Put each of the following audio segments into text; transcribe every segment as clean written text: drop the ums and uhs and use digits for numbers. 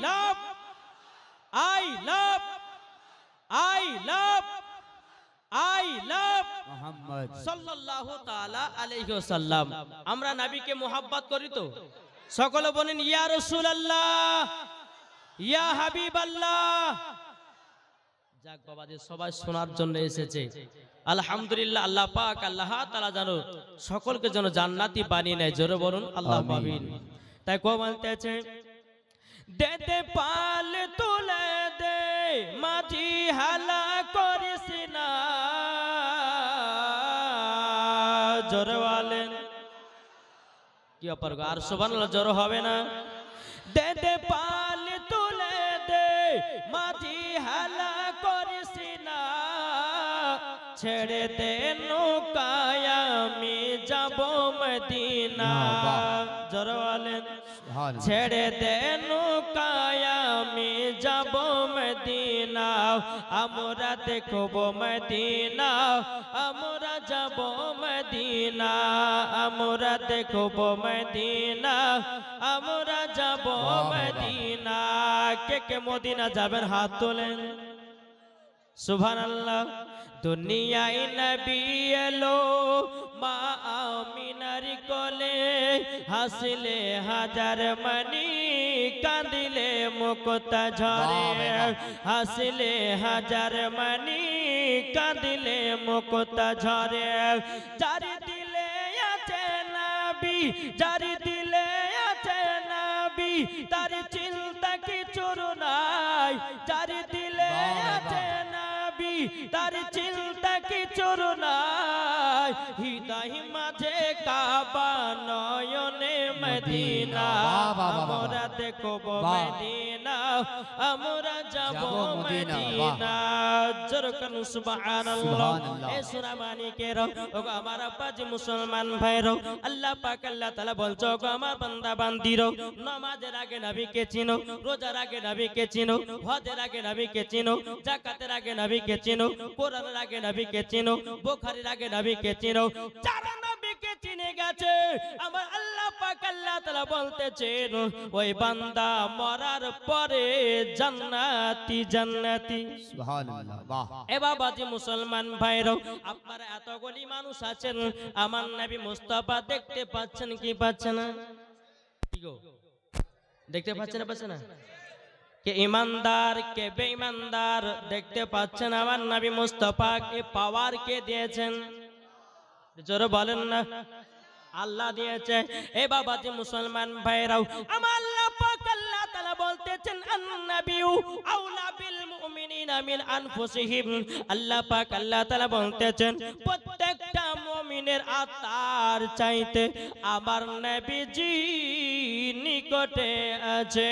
Love I love I love I love Mohammad সাল্লাল্লাহু তাআলা আলাইহি ওয়াসাল্লাম। আমরা নবীকে মোহাব্বত করি তো? সকলে বলেন ইয়া রাসূলুল্লাহ, ইয়া হাবিবাল্লাহ। যাক বাবাজি, সবাই শোনার জন্য এসেছে। আলহামদুলিল্লাহ, আল্লাহ পাক আল্লাহ তাআলা জানো সকলকে যেন জান্নাতি বানিয়ে নেয়। জোরে বলুন আল্লাহ আমিন। তাই কো বলতেছে, দে দে পাল তুলে দে মাঝি হালা করিস না। জোরে বলেন কি অপার, আর সুবহানাল্লাহ জোরে হবে না? দে দে পাল তুলে দে মাঝি হালা করিস না। ছেড়ে দে নৌকায় আমি যাব মদিনা। জোরে বলেন ছেড়ে দে নৌকায় আমি যাব মদিনা। আমরা দেখব মদিনা, আমরা যাব মদিনা। আমরা দেখব মদিনা, আমরা যাব মদিনা। কে কে মদিনা যাবেন হাত তোলেন। সুবহানাল্লাহ। দুনিয়ায় নবী এলো মা আমিনার কোলে। হাসলে হাজার মনি, কাঁদিলে মুক্তা ঝরে। হাসলে হাজার মনি, কাঁদিলে মুক্তা ঝরে। যার দিলে আছে নবী, যার দিলে আছে নবী, তার চিন্তা কিছুর নাই। যার দিলে আছে নবী, তার চিন্তা কিছুর নাই। হৃদয় মাঝে কাবা, নয়নে মদিনা। আমরা দেখব মদিনা, আমরা যাব মদিনা। জোরকান সুবহানাল্লাহ। এ সূরা মানিকের ও আমার আব্বাজি মুসলমান ভাইরো, আল্লাহ পাক আল্লাহ তাআলা বলছো, গো আমার বান্দা বান্দিরো, নামাজের আগে নবীকে চিনো, রোজার আগে নবীকে চিনো, হজের আগে নবীকে চিনো, যাকাতের আগে নবীকে চিনো, কোরআনের আগে নবীকে চিনো, বুখারীর আগে নবীকে চিনো। যারা নবীকে চিনে গেছে, আমার আল্লাহ পাক আল্লাহ তাআলা বলতেছেন, ওই বান্দা মরার পরে জান্নাতি জান্নাতি। সুবহানাল্লাহ। বাহ। এ বাবাজি মুসলমান ভাইরা, আপনারা এতগুলি মানুষ আছেন, আমার নবী মুস্তাফা দেখতে পাচ্ছেন কি পাচ্ছেন না? কি গো, দেখতে পাচ্ছেন না পাচ্ছেন না? কে ইমানদার কে বেঈমানদার দেখতে পাচ্ছেন আমার নবী মুস্তাফাকে পাওয়ার কে দিয়েছেন? জোরে বলেন না। আল্লাহ দিয়েছে। এ বাবাজি মুসলমান ভাইরাও, আমার আল্লাহ পাক আল্লাহ তাআলা বলতেছেন, আন-নাবিয়্যু আওলা বিল মুমিনিনা মিন আনফুসিহিম। আল্লাহ পাক আল্লাহ তাআলা বলতেছেন, প্রত্যেকটা মুমিনের আত্মার চাইতে আমার নবীজি নিকটে আছে।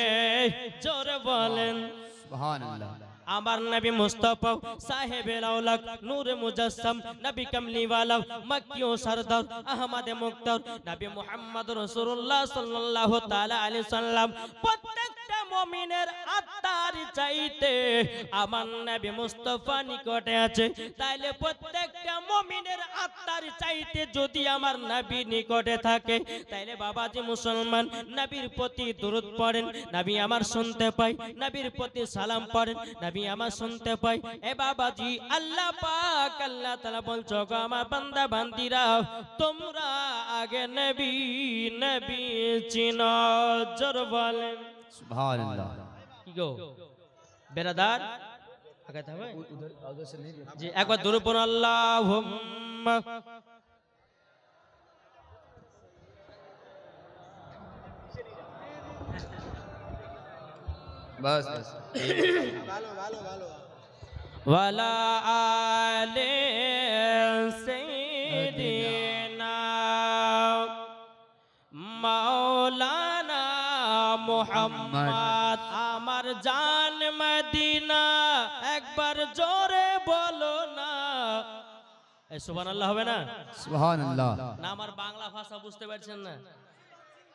জোরে বলেন সুবহানাল্লাহ। আমার নবী মুস্তাফা সাহেবের আওলাদ, নূরে মুজাসসাম, নবী কামলিওয়ালা, মক্কি ও সরদার, আহমদে মুক্তার, নবী মুহাম্মদ রাসূলুল্লাহ সাল্লাল্লাহু তাআলা আলাইহি সাল্লাম। প্রত্যেকটা মুমিনের আত্মার চাইতে আমার নবী মুস্তাফা নিকটে আছে। তাইলে প্রত্যেকটা মুমিনের আত্মার চাইতে যদি আমার নবী নিকটে থাকে, তাইলে বাবাজি মুসলমান নবীর প্রতি দরুদ পড়েন, নবী আমার শুনতে পাই। নবীর প্রতি সালাম পড়েন, নবী আমার শুনতে পাই। এ বাবাজি আল্লাহ পাক আল্লাহ তাআলা বলছো, গো আমার বান্দা বান্দিরা, তোমরা আগে নবী নবী চিনো। জোরে বলেন সুবহানাল্লাহ। কি গো বেরাদার, আগাতে হবে জি। একবার দরুদ পড়ুন, আল্লাহুম্মা বাস বাস। ওয়ালা আলে সাইয়্যিদিনা মাওলানা মুহাম্মদ। আমার জান মদিনা, একবার জোরে বলো না। এই সুবহানাল্লাহ হবে না? সুবহানাল্লাহ। না আমার বাংলা ভাষা বুঝতে পারছেন না?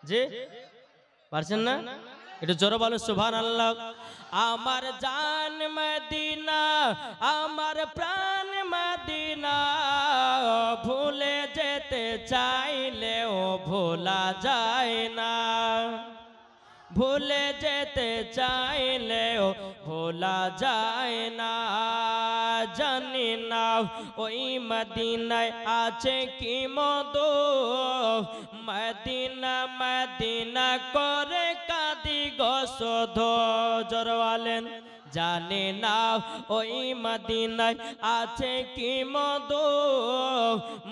জি পারছেন না? একটু জোরে বলো সুবহানাল্লাহ। আমার জান মদিনা, আমার প্রাণ মদিনা, ভুলে যেতে চাইলেও ভোলা যায় না। ভুলে যেতে চাইলেও ভোলা যায় না। জানি না ওই মদিনায় আছে কি মধু, মদিনা মদিনা করে কাঁদি গো শুধু। জোরে বলেন জানি না ওই মদিনায় আছে কি মধু,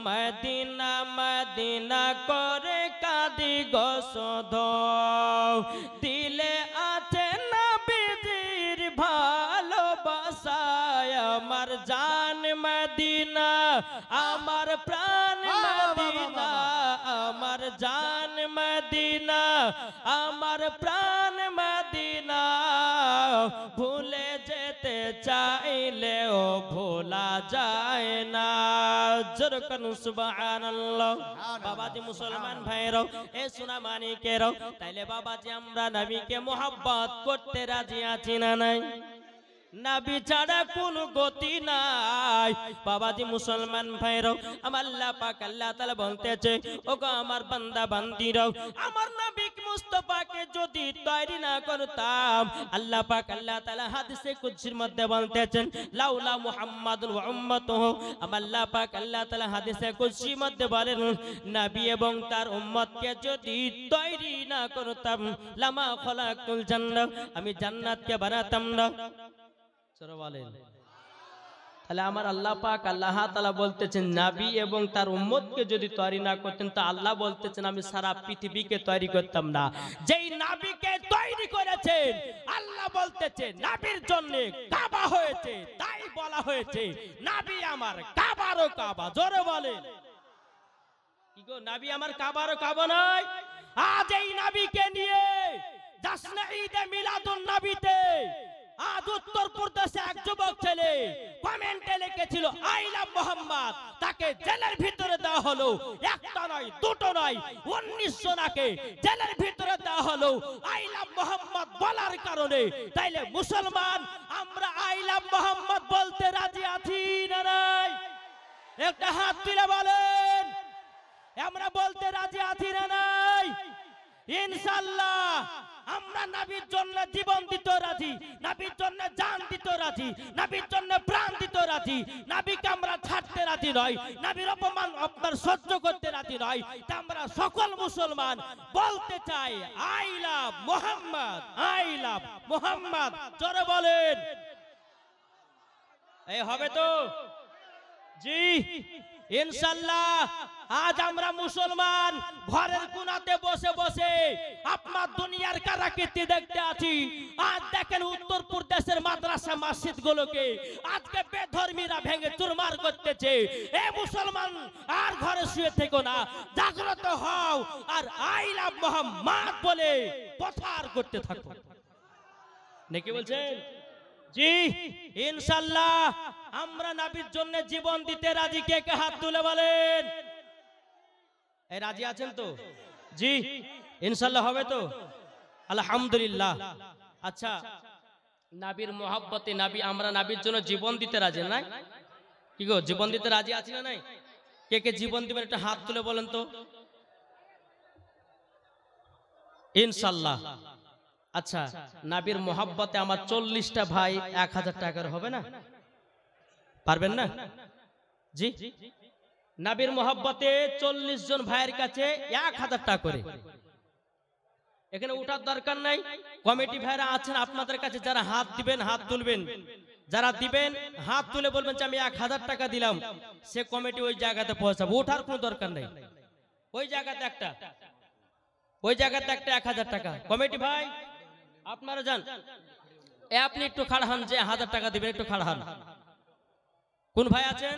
মদিনা মদিনা করে কাঁদি গো শুধু। দিলে আছে নবীজির ভালোবাসায়, আমার জান মদিনা আমার প্রাণ মদিনা, আমার জান মদিনা আমার প্রাণ মদিনা। ভুলে যেতে চাইলেও ভোলা যায় না। যেরকম সুবহানাল্লাহ। বাবাজি মুসলমান ভাইরাও, এ সোনা মানিকেরাও, তাইলে বাবাজি আমরা নবীকে মোহাব্বত করতে রাজি আছি না নাই? নবী ছাড়া কোন গতি নাই। বাবাজি মুসলমান ভাইরাও, আমার আল্লাহ পাক আল্লাহ তাআলা বলতেছে, ওগো আমার বান্দা বান্দিরাও, আমার নবী মুস্তাফাকে যদি তৈরি না করতাম, আল্লাহ পাক আল্লাহ তাআলা হাদিসে কুদসির মধ্যে বলতেছেন, লাউলা মুহাম্মাদুন ওয়া উম্মাতুহু, আমার আল্লাহ পাক আল্লাহ তাআলা হাদিসে কুদসির মধ্যে বলেন, নবী এবং তার উম্মতকে যদি তৈরি না করতাম, লামা খলাকুল জান্নাহ, আমি জান্নাতকে বানাতাম না। তাহলে আমার আল্লাহ পাক আল্লাহ তাআলা বলতেছেন, নবী এবং তার উম্মতকে যদি তৈরি না করতেন, তো আল্লাহ বলতেছেন আমি সারা পৃথিবীকে তৈরি করতাম না। যেই নবীকে তৈরি করেছেন, আল্লাহ বলতেছেন নবীর জন্য কাবা হয়েছে, তাই বলা হয়েছে নবী আমার কাবারও কাবা। জোরে বলেন কি গো, নবী আমার কাবারও কাবা নয়? আজ এই নবীকে নিয়ে জাশ্নে ঈদে মিলাদুন নবীতে আজ উত্তরপ্রদেশে এক যুবক ছেলে কমেন্টে লিখেছিল আই লাভ মোহাম্মদ, তাকে জেলের ভিতরে দেওয়া হলো। একটা নয়, দুটো নয়, 19 জনাকে জেলের ভিতরে দেওয়া হলো আই লাভ মোহাম্মদ বলার কারণে। তাইলে মুসলমান আমরা আই লাভ মোহাম্মদ বলতে রাজি আছি না নাই? একটা হাত তুলে বলেন, আমরা বলতে রাজি আছি না নাই? ইনশাআল্লাহ আমরা নবীর জন্য জীবন দিতে রাজি, নবীর জন্য জান দিতে রাজি, নবীর জন্য প্রাণ দিতে রাজি। নবীকে আমরা ছাড়তে রাজি নয়, নবীর অপমান আপনার সহ্য করতে রাজি নয়। তা আমরা সকল মুসলমান বলতে চাই I love Muhammad, I love Muhammad. জোরে বলেন, এই হবে তো? জি ইনশাআল্লাহ। আজ আমরা মুসলমান ঘরের কোণাতে বসে বসে আপনার দুনিয়ার কারাকীর্তি দেখতে আছি। আজ দেখেন উত্তরপ্রদেশের মাদ্রাসা মসজিদ গুলোকে আজকে বেধর্মীরা ভেঙে চুরমার করতেছে। এ মুসলমান আর ঘরে শুয়ে থেকো না, জাগ্রত হও আর আই লাভ মুহাম্মদ বলে প্রচার করতে থাকো। নাকি বলছেন? জি ইনশাআল্লাহ আমরা নবীর জন্য জীবন দিতে রাজি। কে কে হাত তুলে বলেন? এই রাজি আছেন তো? জি ইনশাআল্লাহ হবে তো? আলহামদুলিল্লাহ। আচ্ছা, নবীর মোহাব্বতে নবী, আমরা নবীর জন্য জীবন দিতে রাজি নাই? কি গো, জীবন দিতে রাজি আছি না নাই? কে কে জীবন দিবেন একটা হাত তুলে বলেন তো? ইনশাআল্লাহ। আচ্ছা, নবীর মোহাব্বতে আমার 40টা ভাই 1000 টাকার হবে না? পারবেন না? জি নবীর মোহাব্বতে 40 জন ভাইয়ের কাছে 1000 টাকা করে। এখানে উঠার দরকার নাই, কমিটি ভাইরা আছেন আপনাদের কাছে, যারা হাত দিবেন হাত তুলবেন, যারা দিবেন হাত তুলে বলবেন যে আমি 1000 টাকা দিলাম, সে কমিটি ওই জায়গাতে পৌঁছাবো। ওঠার কোনো দরকার নাই, ওই জায়গাতে একটা 1000 টাকা। কমিটি ভাই আপনারা যান, আপনি একটু খাড়া হন, যে 1000 টাকা দিবেন একটু খাড়া হন। কোন ভাই আছেন?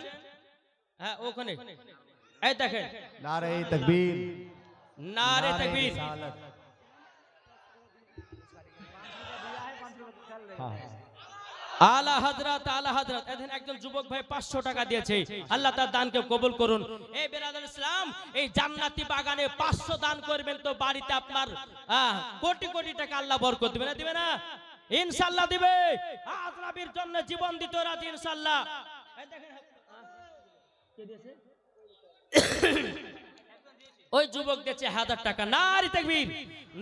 হ্যাঁ ওখানে, এই দেখেন, নারে তাকবীর, নারে তাকবীর। আলা হযরত, আলা হযরত। এখানে একজন যুবক ভাই 500 টাকা দিয়েছে, আল্লাহ তার দানকে কবুল করুন। এই বেরাদার ইসলাম, এই জান্নাতি বাগানে 500 দান করবেন তো বাড়িতে আপনার কোটি কোটি টাকা আল্লাহ বরকত দিবে না? দিবে না? ইনশাআল্লাহ দিবে। আজ নবীর জন্য জীবন দিতে রাজি ইনশাআল্লাহ। এই দেখেন কে দিয়েছে? ওই যুবক দিয়েছে 1000 টাকা। নারী তাকবীর,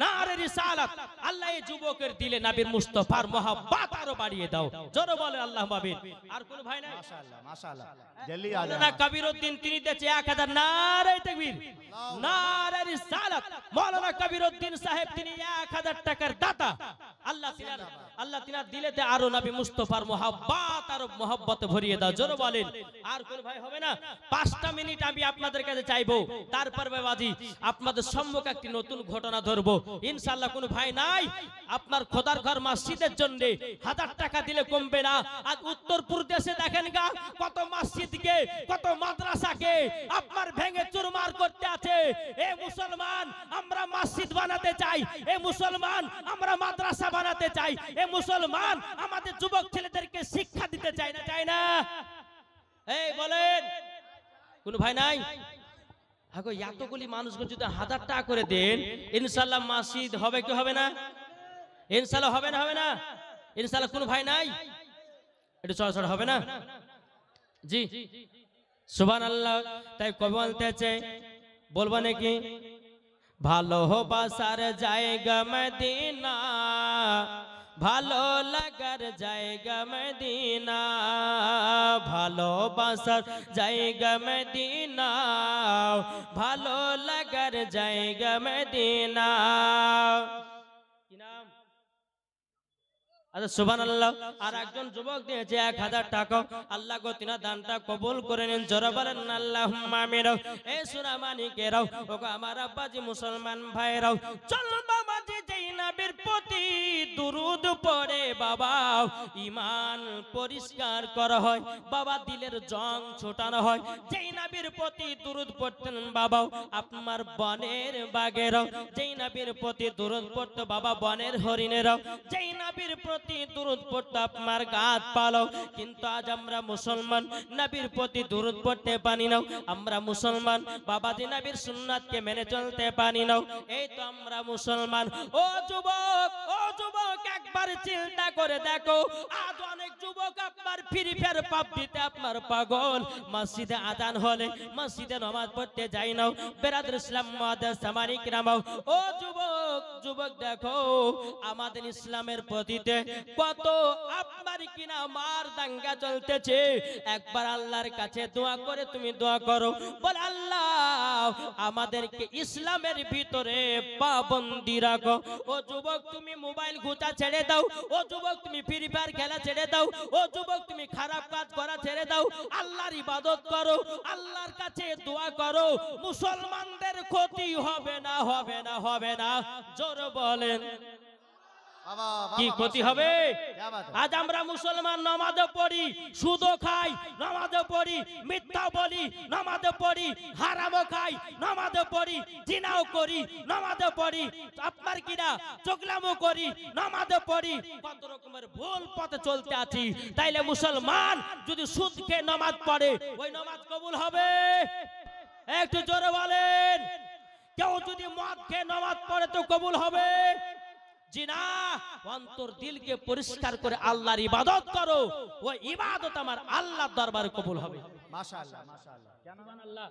নারে রিসালাত। আল্লাহ এই যুবকের দিলে নবীর মুস্তাফার মহব্বত আরো বাড়িয়ে দাও। জোরে বলে আল্লাহ মাবিন। আর কোন ভাই নাই? মাশাআল্লাহ মাশাআল্লাহ জলদি আ মাওলানা কবিরউদ্দিন তিনি দিয়েছে 1000। নারে তাকবীর, নারে রিসালাত। মাওলানা কবিরউদ্দিন সাহেব তিনি 1000 টাকার দাতা। আল্লাহ তিনার দিলেতে আরো নবী মুস্তাফার মহব্বত আরো মহব্বত ভরিয়ে দাও। জোরে বলেন। আর কোন ভাই হবে না? 5টা মিনিট আমি আপনাদের কাছে চাইবো, তারপর বাবাজি আপনাদের সম্মুখে একটি নতুন ঘটনা ধরবো ইনশাআল্লাহ। কোন ভাই নাই? আপনার খোদার ঘর মসজিদের জন্য 1000 টাকা দিলে কমবে না। আর উত্তরপুর দেশে দেখেন গা কত মসজিদকে, কত মাদ্রাসাকে আপনার ভেঙে চুরমার করতে আছে। এ মুসলমান আমরা মসজিদ বানাতে চাই, এ মুসলমান আমরা মাদ্রাসা বানাতে চাই, এ মুসলমান আমাদের যুবক ছেলেদেরকে শিক্ষা দিতে চাই না, চাই না? এই বলেন, কোন ভাই নাই? আগো এতগুলি মানুষগুলো যদি 1000 টাকা করে দেন ইনশাআল্লাহ মসজিদ হবে কি হবে না? ইনশাআল্লাহ হবে না, হবে না? ইনশাআল্লাহ। কোন ভাই নাই? একটু চড় হবে না? জি সুবহানাল্লাহ। তাই কবি বলতেছে, বলবো নাকি? ভালোবাসার জায়গা মদিনা, ভালো লাগার জায়গা মদিনা, ভালোবাসার জায়গা মদিনা, ভালো লাগার জায়গা মদিনা। কি নাম? আচ্ছা সুবহানাল্লাহ। আর একজন যুবক দিয়েছে 1000 টাকা। আল্লাহ গো তিনা দানটা কবুল করে নিন। জোরে বলেন আল্লাহুম্মা আমিন। এই সোনা মানিকেরাও, ওগো আমার আব্বাজি মুসলমান ভাইরাও, চল বাবাজি যেই নবীর প্রতি দুরূদ পড়ে বাবা ঈমান পরিষ্কার করা হয়, বাবা দিলের জং ছোটানো হয়। যেই নবীর প্রতি দুরূদ পড়তেন বাবা আপনার বনের বাগেরাও, যেই নবীর প্রতি দুরূদ পড়তো বাবা বনের হরিণেরাও, যেই নবীর প্রতি দুরূদ পড়তো আপনার গাছ পালাও। কিন্তু আজ আমরা মুসলমান নবীর প্রতি দুরূদ পড়তে পারি না। আমরা মুসলমান বাবাজি নবীর সুন্নাতকে মেনে চলতে পারি না। এই তো আমরা মুসলমান। ও যুবক, ও যুবক একবার চিন্তা করে দেখো, আজ অনেক যুবক আপনার ফ্রি ফায়ার পাবজিতে আপনার পাগল। মসজিদে আজান হলে মসজিদে নামাজ পড়তে যাই না। বেরাদর ইসলাম মুআদ্দাস সামানি কিরামাও, ও যুবক, যুবক দেখো আমাদের ইসলামের প্রতিতে কত আপনার কিনা মার দাঙ্গা চলতেছে। একবার আল্লাহর কাছে দোয়া করে তুমি দোয়া করো, বল আল্লাহ আমাদেরকে ইসলামের ভিতরে পাবন্দি রাখো। ও যুবক তুমি মোবাইল ঘুঁচা ছেড়ে দাও, ও যুবক তুমি ফ্রি ফায়ার খেলা ছেড়ে দাও, ও যুবক তুমি খারাপ কাজ করা ছেড়ে দাও, আল্লাহর ইবাদত করো, আল্লাহর কাছে দোয়া করো। মুসলমানদের ক্ষতি হবে না, হবে না, হবে না। জোর বলেন কি ক্ষতি হবে? আজ আমরা মুসলমান নামাজও পড়ি, সুদও খাই, নামাজও পড়ি, মিথ্যা বলি, নামাজও পড়ি, হারামও খাই, নামাজও পড়ি, জিনাও করি, নামাজও পড়ি, আপনার কিনা চোগলামও করি, নামাজও পড়ি, কত রকমের ভুল পথে চলতে আছি। তাইলে মুসলমান যদি সুদ খেয়ে নামাজ পড়ে ওই নামাজ কবুল হবে? একটু জোরে বলেন। কেউ যদি মদ খেয়ে নামাজ পড়ে তো কবুল হবে? জিনা অন্তর দিলকে পরিষ্কার করে আল্লাহর ইবাদত করো, ওই ইবাদত আমার আল্লাহর দরবারে কবুল হবে। মাশাআল্লাহ মাশাআল্লাহ। সুবহানাল্লাহ।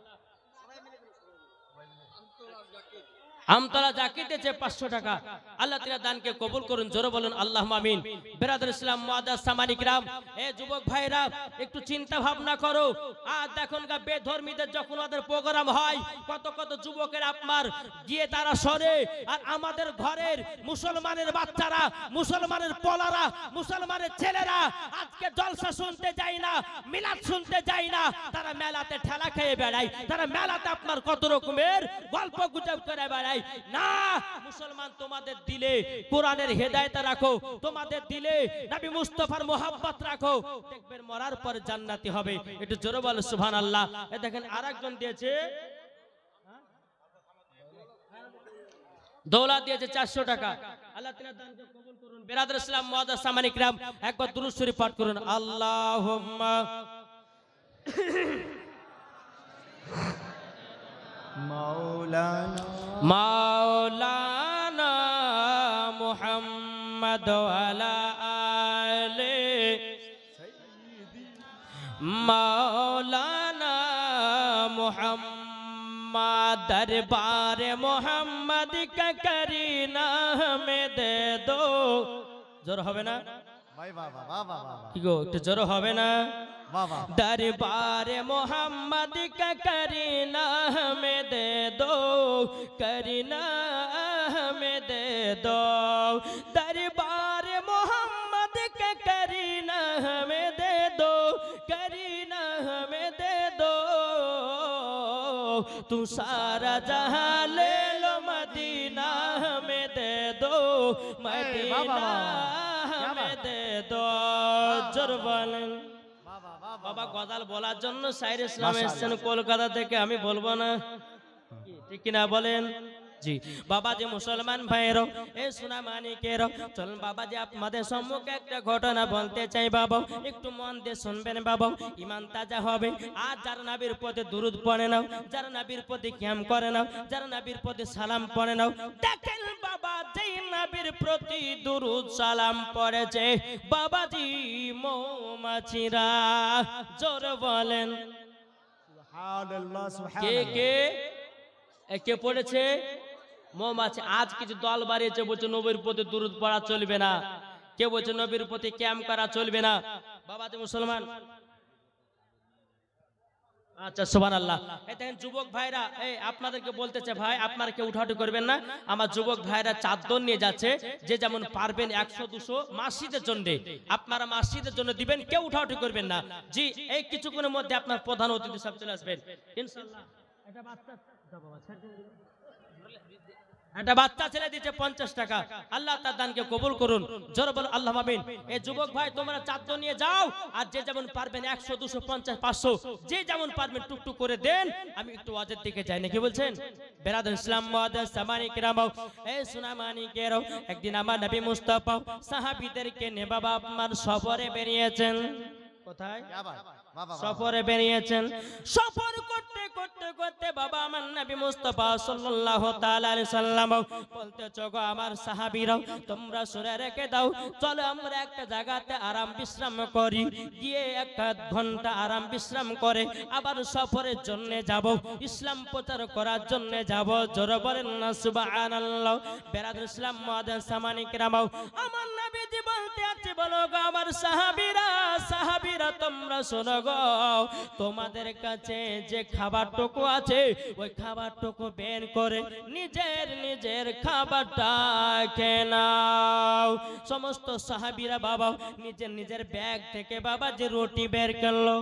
আমতলা জাকির দিয়েছে 500 টাকা। আল্লাহ তাআলা দানকে কবুল করুন। জোরে বলুন আল্লাহুম্মা আমিন। বেরাদর ইসলাম মুআদ্দাস সামানি কিরাম, এ যুবক ভাইরা একটু চিন্তা ভাবনা করো। আর দেখুন গা বেধর্মীদের যখন ওদের প্রোগ্রাম হয় কত কত যুবকের আপনার গিয়ে তারা সরে, আর আমাদের ঘরের মুসলমানের বাচ্চারা, মুসলমানের পোলারা, মুসলমানের ছেলেরা আজকে জলসা শুনতে যায় না, মিলাদ শুনতে যায় না, তারা মেলাতে ঠেলা খেয়ে বেড়ায়, তারা মেলাতে আপনার কত রকমের গল্প গুজব করে বেড়ায়। না, মুসলমান তোমাদের দিলে কোরআনের হেদায়েত রাখো, তোমাদের দিলে নবী মুস্তাফার মোহাব্বত রাখো, দেখবেন মরার পর জান্নাতি হবে। একটু জোরে বলো সুবহানাল্লাহ। এই দেখেন আরেকজন দিয়েছে, দৌলত দিয়েছে 400 টাকা। আল্লাহ তাআলা দানকে কবুল করুন। বেরাদর ইসলাম মুআদ্দাস সামানি কিরাম একবার দুরূদ শরীফ পাঠ করুন। আল্লাহুম্মা মাওলানা মুহাম্মদ ওয়ালা আলে মাওলানা মুহাম্মদ अम्मा दरबार मोहम्मद का करीना हमें दे दो जोर হবে না ভাই বাবা বাবা বাবা কি গো একটু জোর হবে না বাবা दरबार मोहम्मद का करीना हमें दे दो करीना हमें दे दो दरबार मोहम्मद का करीना हमें दे दो करीना हमें दे दो तू सारा जहां ले लो मदीना हमें दे दो मदीना हमें दे दो जोर बोलें বাবা গজাল বলার জন্য সাইর ইসলাম এসেছেন কলকাতা থেকে আমি বলবো না ঠিক কিনা বলেন জি বাবাজি মুসলমান ভাইয়েরও এই সোনা মানিকেরও চলুন বাবাজি আপনাদের সম্মুখে একটা ঘটনা বলতে চাই বাবা একটু মন দিয়ে শুনবেন বাবা ঈমান তাজা হবে আর যারা নবীর প্রতি দুরূদ পড়ে নাও যারা নবীর প্রতি কিয়াম করে নাও যারা নবীর প্রতি সালাম পড়ে নাও দেখেন বাবা যেই নবীর প্রতি দুরূদ সালাম পড়েছে বাবাজি মৌমাছিরা জোর বলেন সুবহানাল্লাহ কে সুবহানাল্লাহ কে কে পড়েছে মৌমাছি আজ কিছু দল বাড়িয়েছে বলছে নবীর প্রতি দুরূদ পড়া চলবে না কে বলছে নবীর প্রতি কিয়াম করা চলবে না বাবাজি মুসলমান আচ্ছা সুবহানাল্লাহ এই দেখেন যুবক ভাইরা এই আপনাদেরকে বলতেছে ভাই আপনারা কেউ উঠাউঠি করবেন না আমার যুবক ভাইরা চাদর নিয়ে যাচ্ছে যে যেমন পারবেন 100 200 মসজিদের জন্য আপনারা মসজিদের জন্য দিবেন কেউ উঠাউঠি করবেন না জি এই কিছুক্ষণের মধ্যে আপনার প্রধান অতিথি সব চলে আসবেন ইনশাআল্লাহ এটা বাচ্চা একটা বাচ্চা ছেলে দিচ্ছে 50 টাকা আল্লাহ তার দানকে কবুল করুন জোরে বল আল্লাহ আমিন এই যুবক ভাই তোমরা চাদর নিয়ে যাও আর যে যেমন পারবেন 100 200 50 500 যে যেমন পারবেন টুকটুক করে দেন আমি একটু ওয়াজের দিকে যাই নাকি বলছেন বেরাদর ইসলাম মুআদ্দাস সামানি কিরাম এই সুনামানি কেরো একদিন আমার নবী মুস্তাফা সাহাবীদেরকে নিয়ে বাবা আপনার সফরে বেরিয়েছেন কোথায় বাবা সফরে বেরিয়েছেন সফর করতে করতে করতে বাবা আমার নবী মুস্তাফা সাল্লাল্লাহু তাআলা আলাইহি সাল্লাম বলতে চগো আমার সাহাবীরা তোমরা সরে রেখে দাও চলো আমরা একটা জায়গাতে আরাম বিশ্রাম করি গিয়ে এক ঘন্টা আরাম বিশ্রাম করে আবার সফরের জন্য যাব ইসলাম প্রচার করার জন্য যাব জোরে বলেন না সুবহানাল্লাহ বেরাদর ইসলাম মুআদ্দাস সামানি কিরাম আমার নবীজি বলতে আছে বলো গো আমার সাহাবীরা তোমরা শোনো গো তোমাদের কাছে যে খাবারটুকু আছে ওই খাবারটুকু বের করে নিজের খাবারটা খেয়ে নাও সমস্ত সাহাবীরা বাবা নিজের ব্যাগ থেকে বাবা যে রুটি বের করলো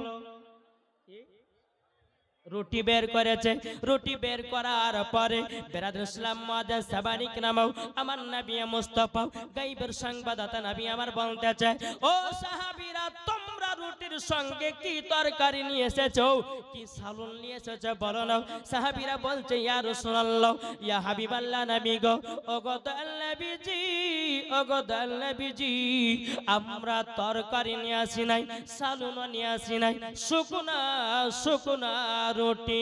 রুটি বের করেছে রুটি বের করার পরে বেরাদর ইসলাম মুআদ্দাস সাবানি নামাও আমার নবী মুস্তাফা গায়বের সংবাদদাতা নবী আমার বলতে চায় ও সাহাবীরা তোমরা রুটির সঙ্গে কি তরকারি নিয়ে এসেছো কি সালুন নিয়ে এসেছো বলো না সাহাবীরা বলছে ইয়া রাসূলুল্লাহ ইয়া হাবিবাল্লাহ নবী গো ওগো দয়াল নবীজি আমরা তরকারি নিয়ে আসি নাই সালুনও নিয়ে আসি নাই শুকনা রুটি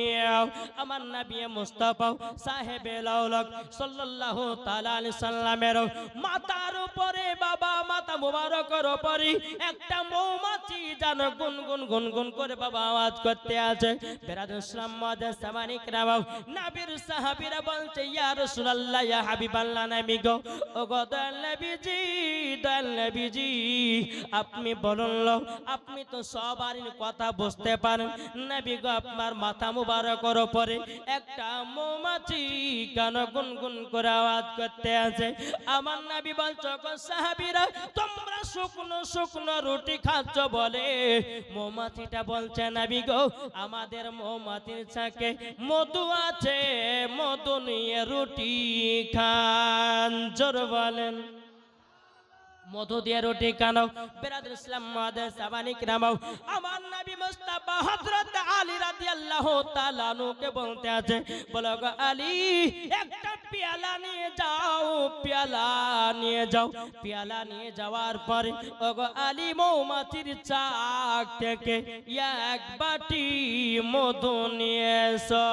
আমার নবী মুস্তাফা সাহেবে লাউলাক সাল্লাল্লাহু তাআলা আলাইহি সাল্লামের মাথার উপরে বাবা মাথা মুবারকের উপরে একটা মৌমাছি যেন গুনগুন করে বাবা আওয়াজ করতে আছে বেরাদর ইসলাম মুআদ্দাস সামানি কিরাম নবীর সাহাবীরা বলছে ইয়া রাসূলুল্লাহ ইয়া হাবিবাল্লাহ নবী গো ওগো দয়াল নবীজি আপনি বলুন আপনি তো সবারই কথা বুঝতে পারেন নবী গো আপনার মাথা মুবারকের উপরে একটা মৌমাছি কেন গুনগুন করে আওয়াজ করতে আছে আমার নবী বলছো গো সাহাবীরা তোমরা শুকনো রুটি খাচ্ছ বলে মৌমাছিটা বলছে নবী গো আমাদের মৌমাছির ছাকে মধু আছে মধু নিয়ে রুটি খান জোর বলেন মধু দিয়ে রুটি খানো বেরাদর ইসলাম মুআদ্দাস সাবানি কিরাম আমার নবী মুস্তাফা হযরত আলী রাদিয়াল্লাহু তাআলা আনহুকে বলতে আছে বলো গো আলী একটা পেয়ালা নিয়ে যাওয়ার পরে ওগো আলী মৌমাছির চাক থেকে এক বাটি মধু নিয়ে এসো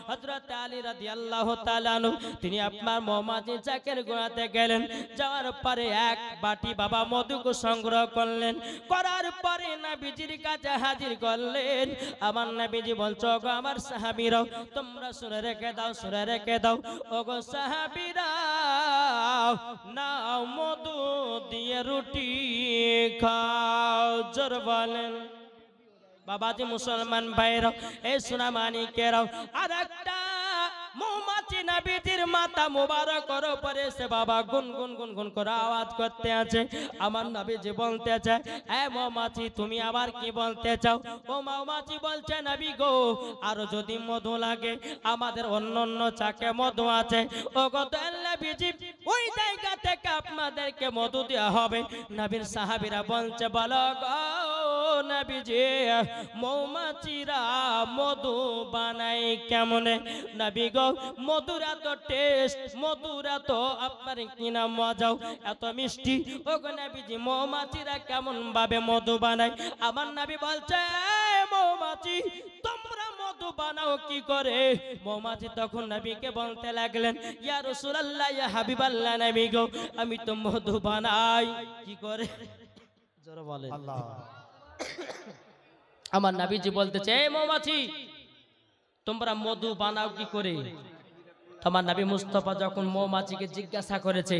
হযরত আলী রাদিয়াল্লাহু তাআলা আনহু তিনি আপনার মৌমাছির চাকের গোড়াতে গেলেন যাওয়ার পরে এক বাটি বাবা মধুকে সংগ্রহ করলেন, করার পরে নবীজির কাছে হাজির করলেন। আমার নবীজি বলছো গো আমার সাহাবীরাও, তোমরা শুনে রেখে দাও, শুনে রেখে দাও, ওগো সাহাবীরা নাও মধু দিয়ে রুটি খাও। জোর বলেন বাবাজি মুসলমান ভাইরাও, এই সোনা মানিকেরাও, আর একটা মৌমাছি নবীজির মাথা মুবারকের উপরে সে বাবা গুনগুন গুনগুন করে আওয়াজ করতে আছে। আমার নবীজি বলতে চায়, এ মৌমাছি তুমি আবার কি বলতে চাও? ও মৌমাছি বলছে, নবী গো আর যদি মধু লাগে, আমাদের অন্য অন্য চাকে মধু আছে, ও গো নবীজি ওই জায়গা থেকে আপনাদেরকে মধু দেওয়া হবে। নবীর সাহাবীরা বলছে, বলো গো নবীজি মৌমাছিরা মধু বানাই কেমনে? নবী গো মধুর এত টেস্ট, মধুর এত আপনার কিনা মজাও, এত মিষ্টি, ও গো নবীজি মৌমাছিরা কেমন ভাবে মধু বানায়? আমার নবী বলছে, মৌমাছি তোমরা মধু বানাও কি করে? মৌমাছি তখন নবীকে বলতে লাগলেন, ইয়া রাসূলুল্লাহ, ইয়া হাবিবাল্লাহ, নবী গো আমি তো মধু বানাই কি করে? জোরে বলেন আল্লাহ। আমার নবীজি বলতেছে, এই মৌমাছি তোমরা মধু বানাও কি করে? তোমার নবী মুস্তাফা যখন মৌমাছিকে জিজ্ঞাসা করেছে,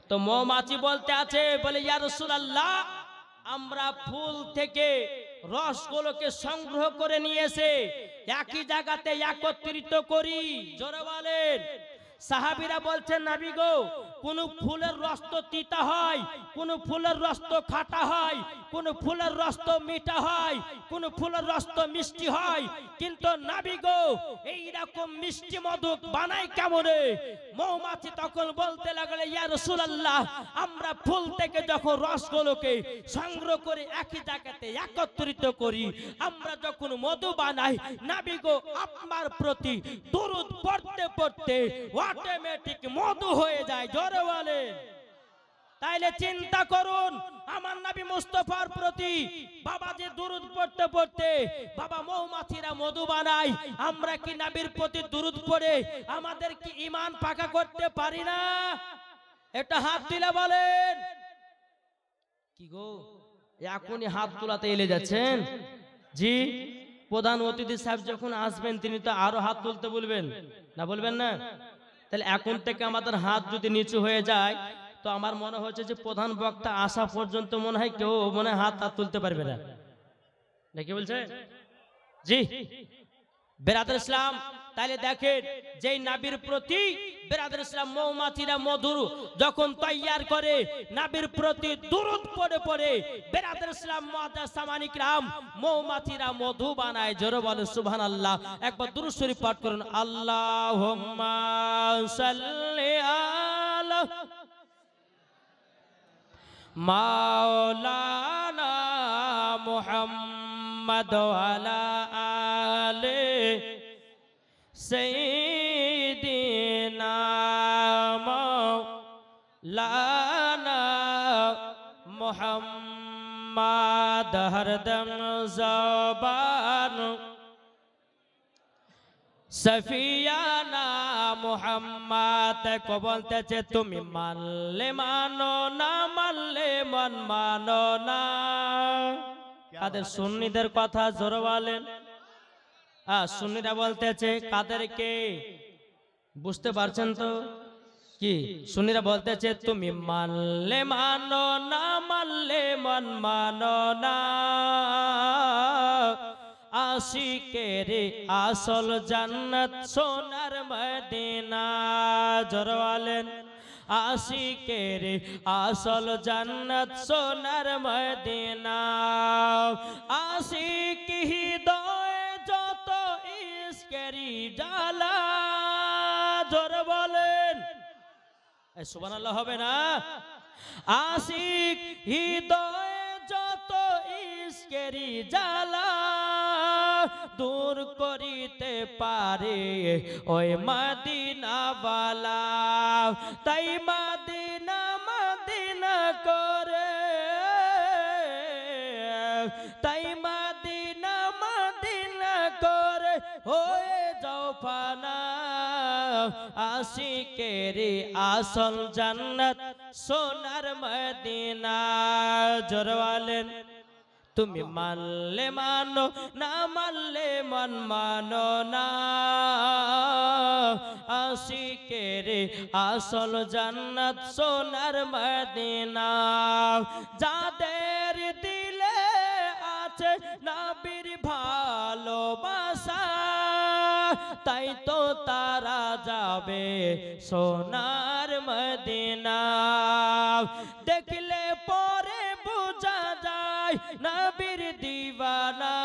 তো মৌমাছি বলতে আছে, বলে ইয়া রাসূলুল্লাহ আমরা ফুল থেকে রসগুলোকে সংগ্রহ করে নিয়ে এসে একই জায়গাতে একত্রিত করি। জোরে বলেন। সাহাবীরা বলছেন, নবী গো কোন ফুলের রস তো তিতা হয়, কোন ফুলের রস তো খাটা হয়, কোন ফুলের রস তো মিঠা হয়, কোন ফুলের রস তো মিষ্টি হয়, কিন্তু নবী গো এই রকম মিষ্টি মধু বানাই কেমনে? মৌমাছি তখন বলতে লাগলো, ইয়া রাসূলুল্লাহ আমরা ফুল থেকে যখন রসগুলোকে সংগ্রহ করে একই জায়গাতে একত্রিত করি, আমরা যখন মধু বানাই, নবী গো আপনার প্রতি দরুদ পড়তে পড়তে অটোমেটিক মধু হয়ে যায়। জোরে বলেন। তাইলে চিন্তা করুন, আমার নবী মুস্তাফার প্রতি বাবা যে দরুদ পড়তে পড়তে বাবা মৌমাছিরা মধু বানায়, আমরা কি নবীর প্রতি দরুদ পড়ে আমাদের কি ঈমান পাকা করতে পারি না? এটা হাত তুলে বলেন। কি গো এখনই হাত তোলাতে এলে যাচ্ছেন? জি, প্রধান অতিথি সাহেব যখন আসবেন তিনি তো আরো হাত তুলতে বলবেন না, বলবেন না? তাহলে এখন থেকে আমাদের হাত যদি নিচু হয়ে যায়, তো আমার মনে হচ্ছে যে প্রধান বক্তা আসা পর্যন্ত মনে হয় কেউ মনে হয় হাত তুলতে পারবে না, নাকি বলছে? জি বেরাদর ইসলাম, তাইলে দেখেন যেই নবীর প্রতি বেরাদর ইসলাম মৌমাছিরা মধু যখন তৈয়ার করে নবীর প্রতি দরুদ পড়ে পড়ে বেরাদর ইসলাম মুআজ্জাজ সামানিক রাম মৌমাছিরা মধু বানায়। জোরে বলে সুবহানাল্লাহ। একবার দুরূদ শরীফ পাঠ করুন, আল্লাহুম্মা সাল্লি আলা মাওলানা মুহাম্মদ ওয়া আলা আলি সাইয়্যিদিনা মাওলানা মুহাম্মদ হরদম জবান সফিয়ানা মুহাম্মদ কো বলতেছে তুমি মানলে মানো না মানলে মন মানো না। কাদের? সুন্নিদের কথা। জোরে বলেন। সুন্নিরা বলতেছে কাদেরকে? বুঝতে পারছেন তো? কি সুন্নিরা বলতেছে তুমি মানলে মানো না মানলে মন মানো না, আশিকের আসল জান্নাত সোনার মদিনা। জোরে বলেন। আশিকের আসল জান্নাত সোনার মদিনা, আশিক হৃদয় যত ইশকেরি জ্বালা। জোরে বলেন। সুবহানাল্লাহ হবে না? আশিক হৃদয় যত ইশকেরি জ্বালা দূর করিতে পারে ওই মদিনাওয়ালা। তাই মদিনা মদিনা করে, তাই মদিনা মদিনা করে হয়ে যাও ফানা। আশিকের আসল জান্নাত সোনার মদিনা জোরে বলেন তুমি মানলে মানো না মানলে মন মানো না আশিকের আসল জান্নাত সোনার মদিনা যাদের দিলে আছে নবীর ভালোবাসা তাই তো তারা যাবে সোনার মদিনা দেখলে পরে বোঝা যায় নবীর দিওয়ানা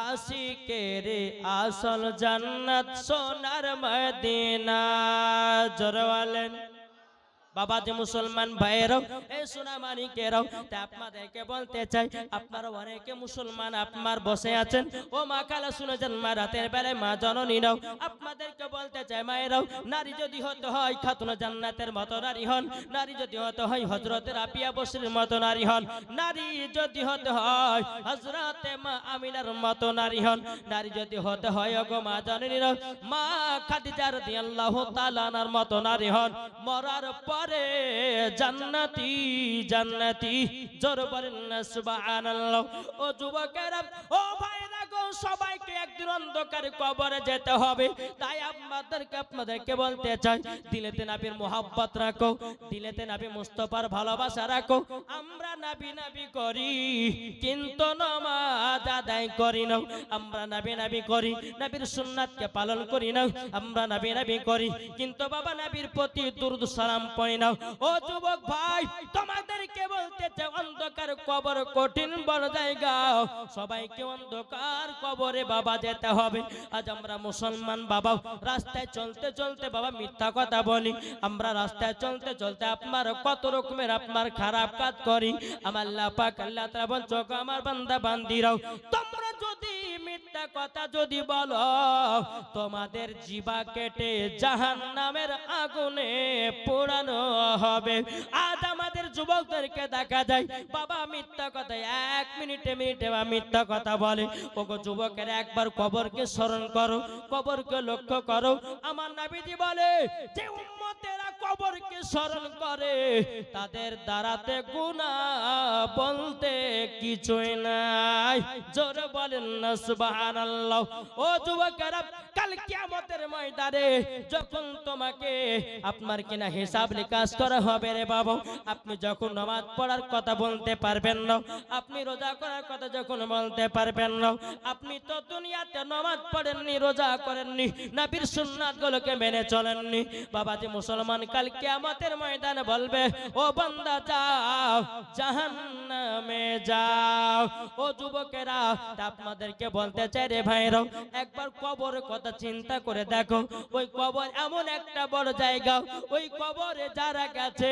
আশিকের আসল জান্নাত সোনার মদিনা জোরে বলেন বাবা যে মুসলমান ভাইয়েরাও এই সোনামানিকেরাও তা আপনাদেরকে বলতে চাই আপনারা অনেকে মুসলমান আপনার বসে আছেন ও মা কালা শুনে যান মা রাতের বেলায় মা জননী নাও আপনাদেরকে বলতে চাই মায়েরাও নারী যদি হতে হয় খাতুন জান্নাতের মতো নারী হন নারী যদি হতে হয় হযরতের আপিয়া বসরির মতো নারী হন নারী যদি হতে হয় হযরতে মা আমিনার মতো নারী হন নারী যদি হতে হয় ওগো মা জননী নাও মা খাদিজা রাদিয়াল্লাহু তাআলা আনহার মতো নারী হন মরার পর জান্নাতি জান্নাতি জোর বলেন না সুবহানাল্লাহ ও যুবকেরা ও ভাইরা গো সবাইকে একদিন অন্ধকার কবরে যেতে হবে তাই আপনাদেরকে বলতে চাই দিলেতে নবীর মোহাব্বত রাখো দিলেতে নবী মুস্তাফার ভালোবাসা রাখো আমরা নবী নবী করি কিন্তু নামাজ আদায় করি না আমরা নবী নবী করি নবীর সুন্নাতকে পালন করি না আমরা নবী নবী করি কিন্তু বাবা নবীর প্রতি দুরূদ সালাম পড়ি না ও যুবক ভাই তোমাদেরকে বলতে চাই অন্ধকার কবর কঠিন বড় জায়গা সবাইকে অন্ধকার কবরে বাবা যেতে হবে আজ আমরা মুসলমান বাবা রাস্তায় চলতে চলতে বাবা মিথ্যা কথা বলি আমরা রাস্তায় চলতে চলতে আপনার কত রকমের আপনার খারাপ কাজ করি আমার আল্লাহ পাক আল্লাহ তাআলা বলেন চোখ আমার বান্দা বান্দিরাও তোমরা যদি মিথ্যা কথা যদি বলো তোমাদের জিবা কেটে জাহান্নামের আগুনে পোড়ানো হবে আজ আমাদের যুবকদেরকে দেখা যায় বাবা মিথ্যা কথা এক মিনিটে মিথ্যা কথা বলে ওগো যুবকের একবার কবরকে স্মরণ করো কবরকে লক্ষ্য করো আমার নবীজি বলে যে উম্মতেরা কবরকে স্মরণ করে তাদের দ্বারাতে গুনাহ বলতে কিছুই নাই জোরে বলেন না সুবহানাল্লাহ ও যুবকেরা কাল কিয়ামতের ময়দানে যখন তোমাকে আপনার কিনা হিসাব নিকাশ করা হবে রে বাবা আপনি যখন নামাজ পড়ার কথা বলতে পারবেন না আপনি রোজা করার কথা যখন বলতে পারবেন না আপনি তো দুনিয়াতে নামাজ পড়েননি রোজা করেননি নবীর সুন্নাতগুলোকে মেনে চলেননি বাবাজি মুসলমান কাল কিয়ামতের ময়দানে বলবে ও বান্দা যাও জাহান্নামে যাও ও যুবকেরা আপনাদেরকে বলতে চাই রে ভাইরা একবার কবরের কথা চিন্তা করে দেখো ওই কবর এমন একটা বড় জায়গা ওই কবরে যারা গেছে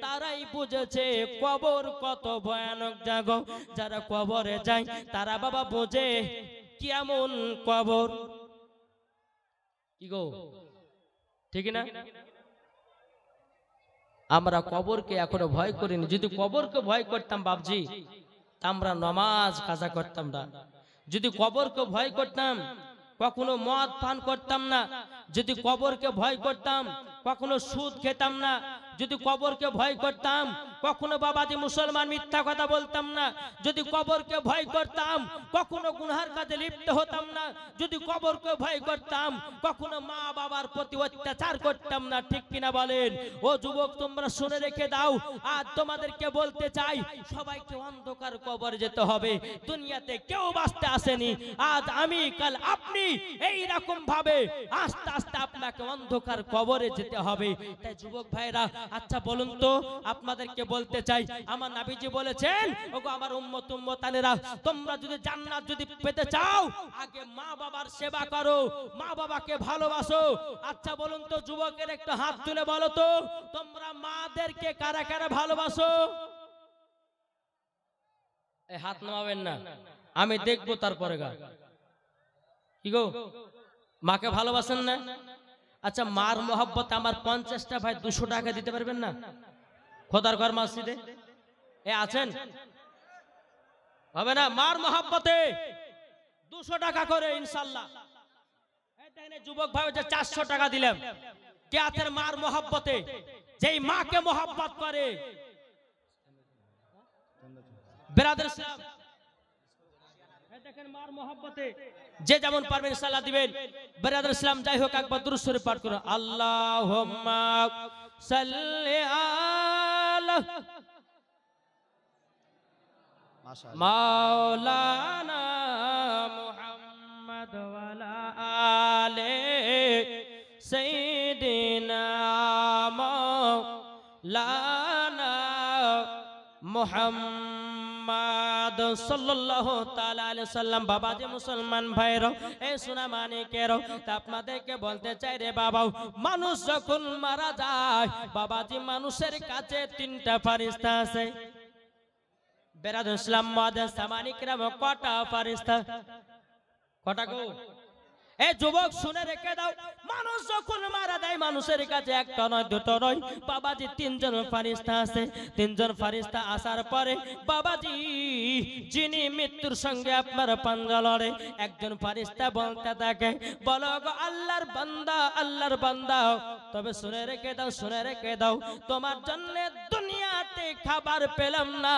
তারাই বুঝেছে কবর কত ভয়ানক জায়গা যারা কবরে যায় তারা বাবা বোঝে কেমন কবর কি গো ঠিক না আমরা কবরকে এখনো ভয় করিনি যদি কবরকে ভয় করতাম বাবজি আমরা নামাজ কাজা করতাম না যদি কবরকে ভয় করতাম কখনো মদ পান করতাম না যদি কবরকে ভয় করতাম কখনো সুদ খেতাম না যদি কবরকে ভয় করতাম কখনো বাবাজি মুসলমান মিথ্যা কথা বলতাম না যদি কবরকে ভয় করতাম কখনো গুনাহের কাজে লিপ্ত হতাম না যদি কবরকে ভয় করতাম কখনো মা বাবার প্রতি অত্যাচার করতাম না ঠিক কিনা বলেন ও যুবক তোমরা শুনে রেখে দাও আজ তোমাদেরকে বলতে চাই সবাইকে অন্ধকার কবরে যেতে হবে দুনিয়াতে কেউ বাঁচতে আসেনি আজ আমি কাল আপনি এই রকম ভাবে আস্তে আস্তে আপনাকে অন্ধকার কবরে যেতে হবে তাই যুবক ভাইরা আচ্ছা বলুন তো আপনাদেরকে বলতে চাই আমার নবীজি বলেছেন ওগো আমার উম্মত উম্মতানেরা তোমরা যদি জান্নাত যদি পেতে চাও আগে মা বাবার সেবা করো মা বাবাকে ভালোবাসো আচ্ছা বলুন তো যুবকের একটা হাত তুলে বলো তো তোমরা মাদেরকে কারা কারা ভালোবাসো এই হাত নামাবেন না আমি দেখবো তারপরে গা কি গো মাকে ভালোবাসেন না আচ্ছা মার মোহাব্বত আমার 50টা ভাই 200 টাকা দিতে পারবেন না খোদার ঘর মসজিদে এ আছেন হবে না মার মোহাব্বতে 200 টাকা করে ইনশাআল্লাহ এই দেখেন যুবক ভাই যে 400 টাকা দিলাম কিয়াতের মার মোহাব্বতে, যেই মাকে মোহাব্বত করে বেরাদর ইসলাম, দেখেন মার মোহাব্বতে যে যেমন পারবেন সালাত দিবেন। বেরাদর ইসলাম যাই হোক একবার দুরূদ শরীফ পাঠ করুন। আল্লাহুম্মা সাল্লি আলা মাশাআল্লাহ মাওলানা মুহাম্মদ ওয়ালা আলে সাইয়্যিদিনা মাওলানা মুহাম্মদ সাল্লাল্লাহু তাআলা আলাইহি সাল্লাম। বাবাজি মুসলমান ভাইরা, এই সোনা মানিকেরও তা আপনাদেরকে বলতে চাই রে বাবা, মানুষ যখন মারা যায় বাবাজি মানুষের কাছে তিনটা ফেরেশতা আছে। বেরাদর ইসলাম মুআদ্দিন সামানিকরাম, কটা ফেরেশতা? কটা গো? এই যুবক শুনে রেখে দাও, মানুষ যখন মারা যায় মানুষের কাছে একটা নয় দুটো নয় বাবাজি তিনজন ফেরেশতা আছে। তিনজন ফেরেশতা আসার পরে বাবাজি যিনি মৃত্যুর সঙ্গে আপনার পাঞ্জা লড়ে, একজন ফেরেশতা বলতে থাকে, বলো গো আল্লাহর বান্দা, আল্লাহর বান্দা, তবে শুনে রেখে দাও, শুনে রেখে দাও, তোমার জন্য দুনিয়াতে খাবার পেলাম না,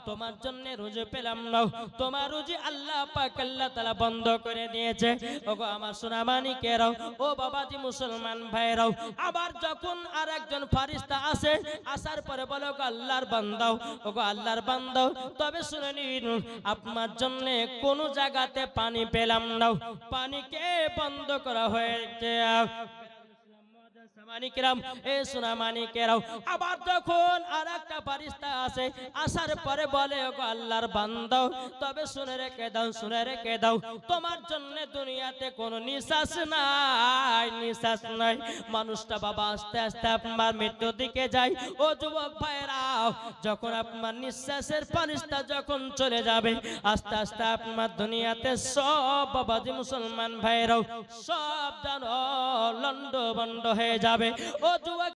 তোমার জন্য রুজি পেলাম না, তোমার রুজি আল্লাহ পাক আল্লাহ তাআলা বন্ধ করে দিয়েছে। ওগো আমার সোনা মানিকেরাও, ও বাবাজি মুসলমান ভাইরাও, আবার যখন আর একজন ফেরেশতা আসে, আসার পরে বলো গো আল্লাহর বান্দাও, ওগো আল্লাহর বান্দাও, তবে শুনে নিন আপনার জন্য কোন জায়গাতে পানি পেলাম না, পানিকে বন্ধ করা হয়েছে। আবার যখন আর একটা ফেরেশতা আসে, আসার পরে বলে ওগো আল্লাহর বান্দা, তবে শুনে রেখে দাও, শুনে রেখে দাও, তোমার জন্য দুনিয়াতে কোনো নিঃশ্বাস নাই, নিঃশ্বাস নাই। মানুষটা বাবা আস্তে আস্তে আপনার মৃত্যুর দিকে যায়। ও যুবক ভাইরা, যখন আপনার নিঃশ্বাসের ফেরেশতা যখন চলে যাবে, আস্তে আস্তে আপনার দুনিয়াতে সব বাবাজি মুসলমান ভাইরাও সব জানো লন্ড বন্ড হয়ে যাবে। ও যুবক